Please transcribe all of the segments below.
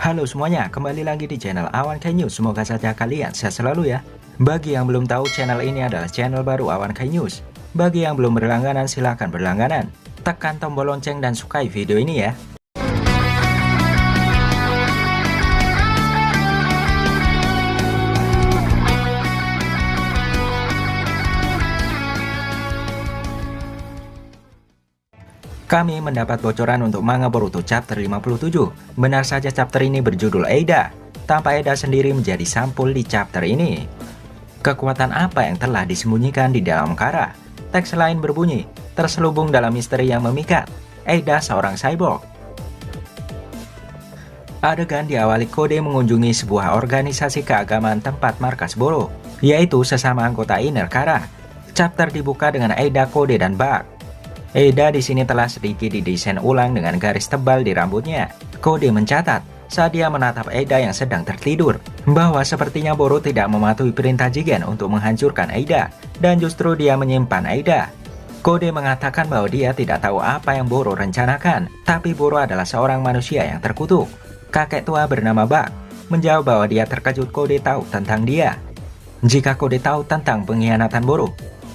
Halo semuanya, kembali lagi di channel Awan Kai News. Semoga saja kalian sehat selalu ya. Bagi yang belum tahu, channel ini adalah channel baru Awan Kai News. Bagi yang belum berlangganan, silahkan berlangganan. Tekan tombol lonceng dan sukai video ini ya. Kami mendapat bocoran untuk manga Boruto chapter 57. Benar saja chapter ini berjudul Eida. Tampak Eida sendiri menjadi sampul di chapter ini. Kekuatan apa yang telah disembunyikan di dalam Kara? Teks lain berbunyi, terselubung dalam misteri yang memikat. Eida seorang cyborg. Adegan diawali Kode mengunjungi sebuah organisasi keagamaan tempat markas Boro, yaitu sesama anggota Inner Kara. Chapter dibuka dengan Eida, Kode, dan Bug. Eida di sini telah sedikit didesain ulang dengan garis tebal di rambutnya. Kode mencatat saat dia menatap Eida yang sedang tertidur bahwa sepertinya Boro tidak mematuhi perintah Jigen untuk menghancurkan Eida dan justru dia menyimpan Eida. Kode mengatakan bahwa dia tidak tahu apa yang Boro rencanakan, tapi Boro adalah seorang manusia yang terkutuk. Kakek tua bernama Bug menjawab bahwa dia terkejut Kode tahu tentang dia. Jika Kode tahu tentang pengkhianatan Boro,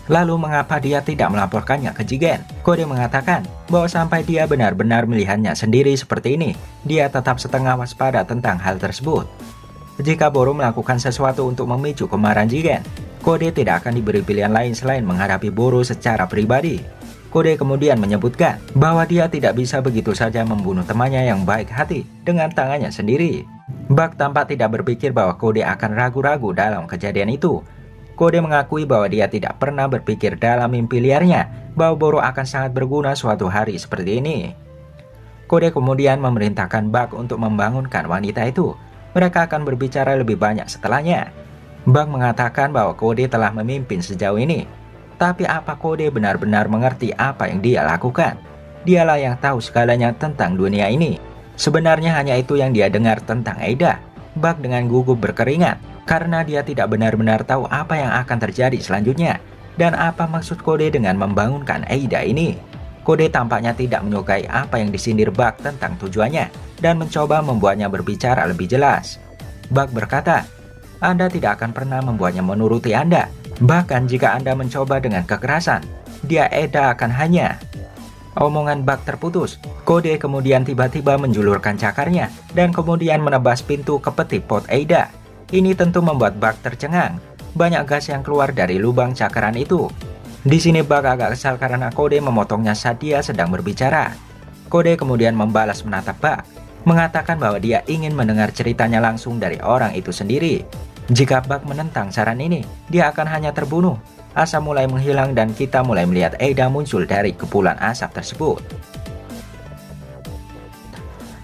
lalu mengapa dia tidak melaporkannya ke Jigen? Kode mengatakan bahwa sampai dia benar-benar melihatnya sendiri seperti ini, dia tetap setengah waspada tentang hal tersebut. Jika Boro melakukan sesuatu untuk memicu kemarahan Jigen, Kode tidak akan diberi pilihan lain selain menghadapi Boro secara pribadi. Kode kemudian menyebutkan bahwa dia tidak bisa begitu saja membunuh temannya yang baik hati dengan tangannya sendiri. Bug tampak tidak berpikir bahwa Kode akan ragu-ragu dalam kejadian itu. Kode mengakui bahwa dia tidak pernah berpikir dalam mimpi liarnya bahwa Boro akan sangat berguna suatu hari seperti ini. Kode kemudian memerintahkan Bug untuk membangunkan wanita itu. Mereka akan berbicara lebih banyak setelahnya. Bug mengatakan bahwa Kode telah memimpin sejauh ini. Tapi apa Kode benar-benar mengerti apa yang dia lakukan? Dialah yang tahu segalanya tentang dunia ini. Sebenarnya hanya itu yang dia dengar tentang Eida. Bug dengan gugup berkeringat karena dia tidak benar-benar tahu apa yang akan terjadi selanjutnya dan apa maksud Kode dengan membangunkan Eida ini. Kode tampaknya tidak menyukai apa yang disindir Bug tentang tujuannya dan mencoba membuatnya berbicara lebih jelas. Bug berkata, Anda tidak akan pernah membuatnya menuruti Anda. Bahkan jika Anda mencoba dengan kekerasan, dia Eida akan hanya... Omongan Bug terputus. Kode kemudian tiba-tiba menjulurkan cakarnya dan kemudian menebas pintu ke peti pot Eida. Ini tentu membuat Bug tercengang. Banyak gas yang keluar dari lubang cakaran itu. Di sini Bug agak kesal karena Kode memotongnya saat dia sedang berbicara. Kode kemudian membalas menatap Bug, mengatakan bahwa dia ingin mendengar ceritanya langsung dari orang itu sendiri. Jika Bug menentang saran ini, dia akan hanya terbunuh. Asap mulai menghilang dan kita mulai melihat Eida muncul dari kepulan asap tersebut.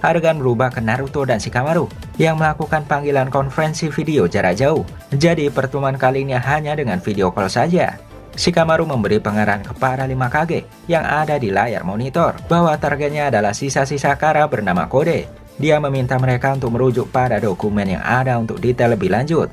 Adegan berubah ke Naruto dan Shikamaru yang melakukan panggilan konferensi video jarak jauh. Jadi pertemuan kali ini hanya dengan video call saja. Shikamaru memberi pengarahan kepada 5 Kage yang ada di layar monitor bahwa targetnya adalah sisa-sisa Kara bernama Kode. Dia meminta mereka untuk merujuk pada dokumen yang ada untuk detail lebih lanjut.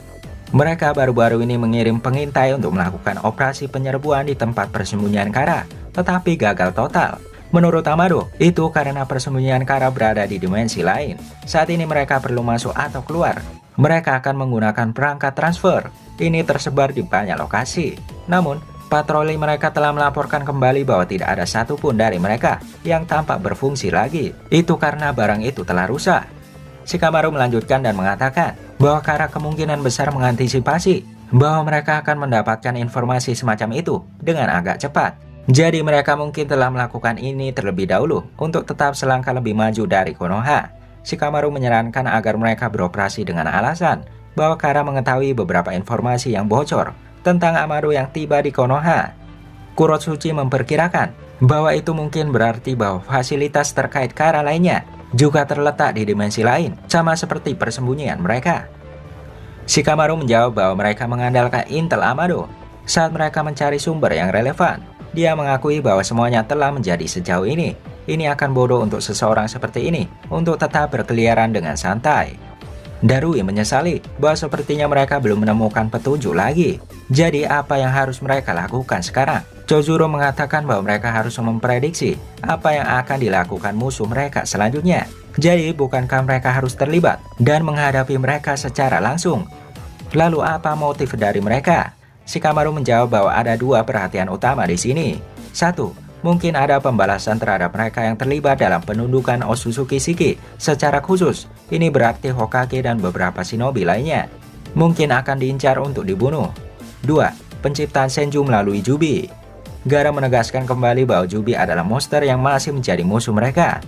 Mereka baru-baru ini mengirim pengintai untuk melakukan operasi penyerbuan di tempat persembunyian Kara, tetapi gagal total. Menurut Amado, itu karena persembunyian Kara berada di dimensi lain. Saat ini mereka perlu masuk atau keluar. Mereka akan menggunakan perangkat transfer. Ini tersebar di banyak lokasi. Namun, patroli mereka telah melaporkan kembali bahwa tidak ada satupun dari mereka yang tampak berfungsi lagi. Itu karena barang itu telah rusak. Shikamaru melanjutkan dan mengatakan bahwa Kara kemungkinan besar mengantisipasi bahwa mereka akan mendapatkan informasi semacam itu dengan agak cepat. Jadi mereka mungkin telah melakukan ini terlebih dahulu untuk tetap selangkah lebih maju dari Konoha. Shikamaru menyarankan agar mereka beroperasi dengan alasan bahwa Kara mengetahui beberapa informasi yang bocor tentang Amado yang tiba di Konoha. Kurotsuchi memperkirakan bahwa itu mungkin berarti bahwa fasilitas terkait Kara lainnya juga terletak di dimensi lain, sama seperti persembunyian mereka. Shikamaru menjawab bahwa mereka mengandalkan intel Amado saat mereka mencari sumber yang relevan. Dia mengakui bahwa semuanya telah menjadi sejauh ini. Ini akan bodoh untuk seseorang seperti ini untuk tetap berkeliaran dengan santai. Darui menyesali bahwa sepertinya mereka belum menemukan petunjuk lagi. Jadi apa yang harus mereka lakukan sekarang? Chojuro mengatakan bahwa mereka harus memprediksi apa yang akan dilakukan musuh mereka selanjutnya. Jadi bukankah mereka harus terlibat dan menghadapi mereka secara langsung? Lalu apa motif dari mereka? Shikamaru menjawab bahwa ada dua perhatian utama di sini. Satu, mungkin ada pembalasan terhadap mereka yang terlibat dalam penundukan Otsutsuki Shiki secara khusus. Ini berarti Hokage dan beberapa shinobi lainnya mungkin akan diincar untuk dibunuh. 2. Penciptaan Senju melalui Jubi. Gaara menegaskan kembali bahwa Jubi adalah monster yang masih menjadi musuh mereka.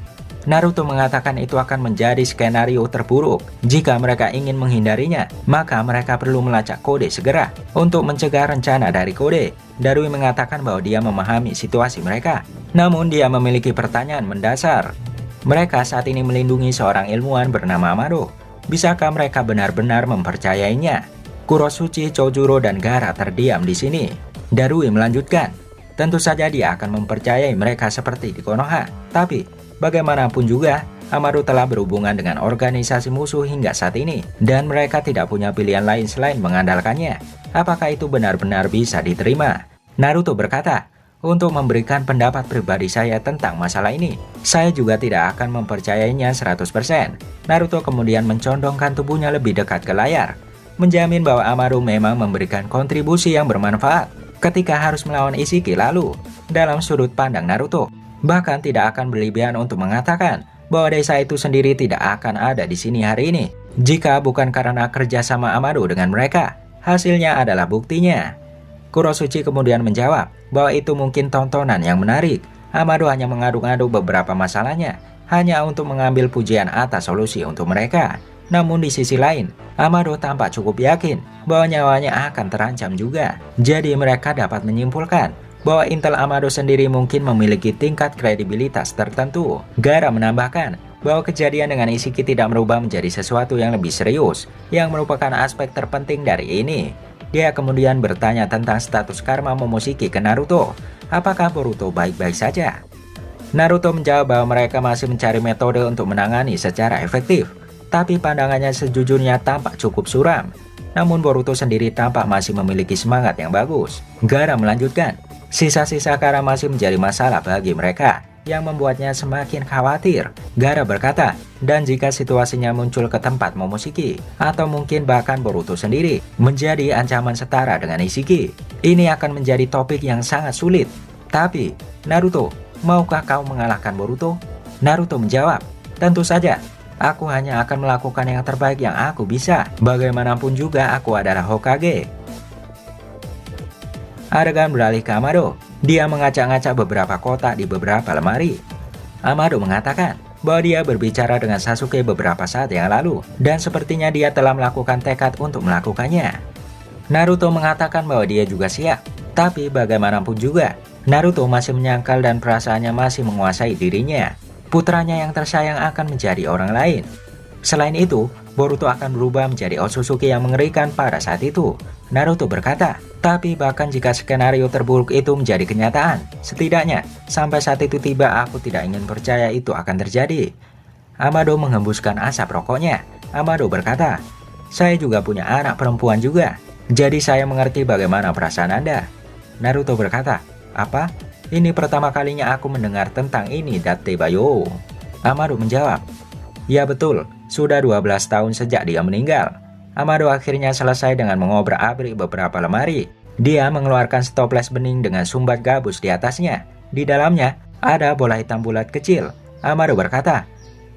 Naruto mengatakan itu akan menjadi skenario terburuk. Jika mereka ingin menghindarinya, maka mereka perlu melacak kode segera untuk mencegah rencana dari kode. Darui mengatakan bahwa dia memahami situasi mereka, namun dia memiliki pertanyaan mendasar. Mereka saat ini melindungi seorang ilmuwan bernama Amado. Bisakah mereka benar-benar mempercayainya? Kurosuchi, Chojuro, dan Gaara terdiam di sini. Darui melanjutkan, tentu saja dia akan mempercayai mereka seperti di Konoha. Tapi, bagaimanapun juga, Amado telah berhubungan dengan organisasi musuh hingga saat ini. Dan mereka tidak punya pilihan lain selain mengandalkannya. Apakah itu benar-benar bisa diterima? Naruto berkata, untuk memberikan pendapat pribadi saya tentang masalah ini, saya juga tidak akan mempercayainya 100%. Naruto kemudian mencondongkan tubuhnya lebih dekat ke layar, menjamin bahwa Amado memang memberikan kontribusi yang bermanfaat ketika harus melawan Ishiki. Lalu, dalam sudut pandang Naruto, bahkan tidak akan berlebihan untuk mengatakan bahwa desa itu sendiri tidak akan ada di sini hari ini jika bukan karena kerjasama Amado dengan mereka. Hasilnya adalah buktinya. Kurosuchi kemudian menjawab bahwa itu mungkin tontonan yang menarik. Amado hanya mengaduk-aduk beberapa masalahnya hanya untuk mengambil pujian atas solusi untuk mereka. Namun di sisi lain, Amado tampak cukup yakin bahwa nyawanya akan terancam juga. Jadi mereka dapat menyimpulkan bahwa intel Amado sendiri mungkin memiliki tingkat kredibilitas tertentu. Gaara menambahkan bahwa kejadian dengan Ishiki tidak merubah menjadi sesuatu yang lebih serius, yang merupakan aspek terpenting dari ini. Dia kemudian bertanya tentang status karma Momoshiki ke Naruto. Apakah Boruto baik-baik saja? Naruto menjawab bahwa mereka masih mencari metode untuk menangani secara efektif. Tapi pandangannya sejujurnya tampak cukup suram. Namun Boruto sendiri tampak masih memiliki semangat yang bagus. Gaara melanjutkan, sisa-sisa karma masih menjadi masalah bagi mereka, yang membuatnya semakin khawatir. Gaara berkata, dan jika situasinya muncul ke tempat Momoshiki, atau mungkin bahkan Boruto sendiri, menjadi ancaman setara dengan Ishiki, ini akan menjadi topik yang sangat sulit. Tapi, Naruto, maukah kau mengalahkan Boruto? Naruto menjawab, tentu saja. Aku hanya akan melakukan yang terbaik yang aku bisa. Bagaimanapun juga aku adalah Hokage. Adegan beralih ke Amado. Dia mengacak-ngacak beberapa kotak di beberapa lemari. Amado mengatakan bahwa dia berbicara dengan Sasuke beberapa saat yang lalu, dan sepertinya dia telah melakukan tekad untuk melakukannya. Naruto mengatakan bahwa dia juga siap, tapi bagaimanapun juga, Naruto masih menyangkal dan perasaannya masih menguasai dirinya. Putranya yang tersayang akan menjadi orang lain. Selain itu, Boruto akan berubah menjadi Otsutsuki yang mengerikan pada saat itu. Naruto berkata, tapi bahkan jika skenario terburuk itu menjadi kenyataan, setidaknya sampai saat itu tiba aku tidak ingin percaya itu akan terjadi. Amado menghembuskan asap rokoknya. Amado berkata, saya juga punya anak perempuan juga, jadi saya mengerti bagaimana perasaan Anda. Naruto berkata, apa? Ini pertama kalinya aku mendengar tentang ini, Dattebayo. Amado menjawab, ya betul, sudah 12 tahun sejak dia meninggal. Amado akhirnya selesai dengan mengobrak-abrik beberapa lemari. Dia mengeluarkan stoples bening dengan sumbat gabus di atasnya. Di dalamnya ada bola hitam bulat kecil. Amado berkata,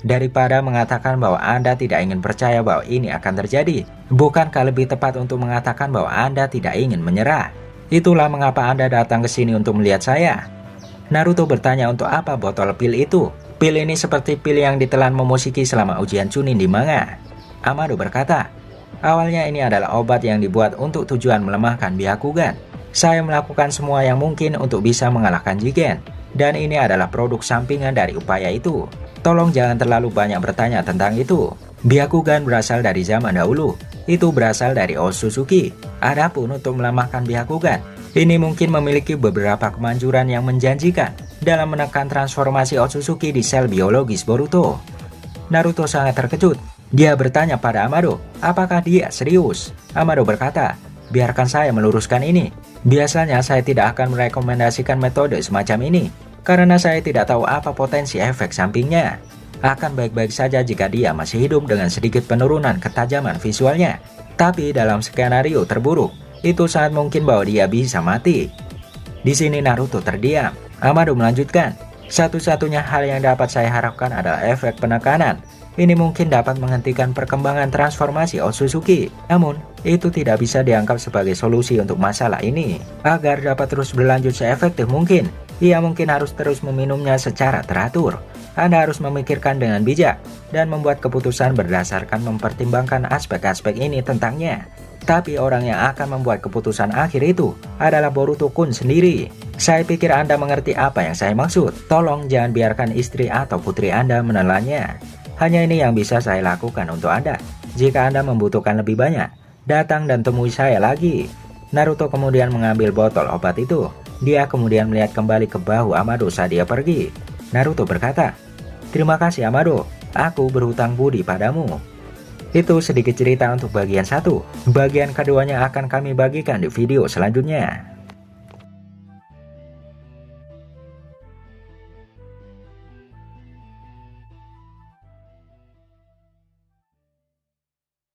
daripada mengatakan bahwa Anda tidak ingin percaya bahwa ini akan terjadi, bukankah lebih tepat untuk mengatakan bahwa Anda tidak ingin menyerah? Itulah mengapa Anda datang ke sini untuk melihat saya. Naruto bertanya untuk apa botol pil itu. Pil ini seperti pil yang ditelan Momoshiki selama ujian Chunin di manga. Amado berkata, awalnya ini adalah obat yang dibuat untuk tujuan melemahkan Byakugan. Saya melakukan semua yang mungkin untuk bisa mengalahkan Jigen. Dan ini adalah produk sampingan dari upaya itu. Tolong jangan terlalu banyak bertanya tentang itu. Byakugan berasal dari zaman dahulu. Itu berasal dari Otsutsuki. Adapun untuk melemahkan Byakugan, ini mungkin memiliki beberapa kemanjuran yang menjanjikan dalam menekan transformasi Otsutsuki di sel biologis Boruto. Naruto sangat terkejut. Dia bertanya pada Amado, apakah dia serius? Amado berkata, biarkan saya meluruskan ini. Biasanya saya tidak akan merekomendasikan metode semacam ini, karena saya tidak tahu apa potensi efek sampingnya. akan baik-baik saja jika dia masih hidup dengan sedikit penurunan ketajaman visualnya. Tapi dalam skenario terburuk, itu sangat mungkin bahwa dia bisa mati. Di sini Naruto terdiam. Amado melanjutkan, satu-satunya hal yang dapat saya harapkan adalah efek penekanan. Ini mungkin dapat menghentikan perkembangan transformasi Otsutsuki. Namun, itu tidak bisa dianggap sebagai solusi untuk masalah ini. Agar dapat terus berlanjut seefektif mungkin, ia mungkin harus terus meminumnya secara teratur. Anda harus memikirkan dengan bijak dan membuat keputusan berdasarkan mempertimbangkan aspek-aspek ini tentangnya. Tapi orang yang akan membuat keputusan akhir itu adalah Boruto-kun sendiri. Saya pikir Anda mengerti apa yang saya maksud. Tolong jangan biarkan istri atau putri Anda menelannya. Hanya ini yang bisa saya lakukan untuk Anda. Jika Anda membutuhkan lebih banyak, datang dan temui saya lagi. Naruto kemudian mengambil botol obat itu. Dia kemudian melihat kembali ke bahu Amado saat dia pergi. Naruto berkata, "Terima kasih Amado, aku berhutang budi padamu." Itu sedikit cerita untuk bagian 1. Bagian keduanya akan kami bagikan di video selanjutnya.